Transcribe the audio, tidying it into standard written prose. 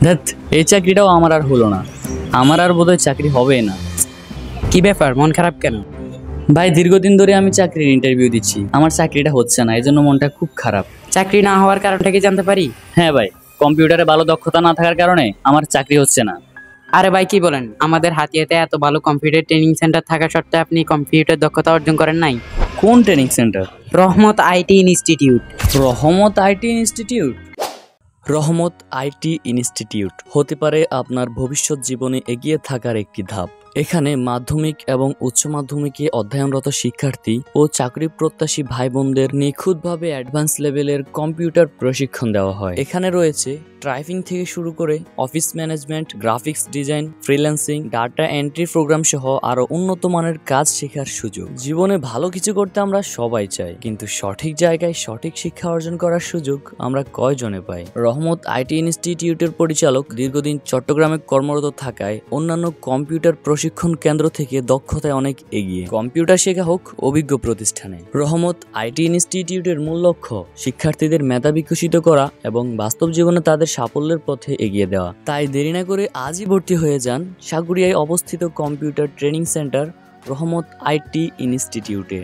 ধ্যাত, এই চাকরিটাও আমার আর হলো না। আমার আর বোধহয় চাকরি হবে না। কি ব্যাপার, মন খারাপ কেন? ভাই, দীর্ঘদিন ধরে আমি চাকরির ইন্টারভিউ দিচ্ছি, আমার চাকরিটা হচ্ছে না, এই জন্য মনটা খুব খারাপ। চাকরি না হওয়ার কারণটা কি জানতে পারি? হ্যাঁ ভাই, কম্পিউটারে ভালো দক্ষতা না থাকার কারণে আমার চাকরি হচ্ছে না। আরে ভাই, কি বলেন? আমাদের হাতিয়াতে এত ভালো কম্পিউটার ট্রেনিং সেন্টার থাকা সত্ত্বেও আপনি কম্পিউটার দক্ষতা অর্জন করেন নাই? কোন ট্রেনিং সেন্টার? রহমত আইটি ইনস্টিটিউট। রহমত আইটি ইনস্টিটিউট? রহমত আইটি ইনস্টিটিউট হতে পারে আপনার ভবিষ্যৎ জীবনে এগিয়ে থাকার একটি ধাপ। এখানে মাধ্যমিক এবং উচ্চ মাধ্যমিকে অধ্যয়নরত শিক্ষার্থী ও চাকরি প্রত্যাশী ভাই বোনদের নিখুঁতভাবে অ্যাডভান্স লেভেলের কম্পিউটার প্রশিক্ষণ দেওয়া হয়। এখানে রয়েছে টাইপিং থেকে শুরু করে office management, graphics design, freelancing, data entry programme সহ আরো উন্নত মানের কাজ শেখার সুযোগ। জীবনে ভালো কিছু করতে আমরা সবাই চাই, কিন্তু সঠিক জায়গায় সঠিক শিক্ষা অর্জন করার সুযোগ আমরা কয়জনে পাই? রহমত আইটি ইনস্টিটিউটের পরিচালক দীর্ঘদিন চট্টগ্রামে কর্মরত থাকায় অন্যান্য কম্পিউটার প্রশিক্ষণ কেন্দ্র থেকে দক্ষতায় অনেক এগিয়ে। কম্পিউটার শেখা হোক অভিজ্ঞ প্রতিষ্ঠানে। রহমত আইটি ইনস্টিটিউটের মূল লক্ষ্য শিক্ষার্থীদের মেধা বিকশিত করা এবং বাস্তব জীবনে তাদের সাফল্যের পথে এগিয়ে দেওয়া। তাই দেরি না করে আজই ভর্তি হয়ে যান সাগুরিয়ায় অবস্থিত কম্পিউটার ট্রেনিং সেন্টার রহমত আইটি ইনস্টিটিউটে।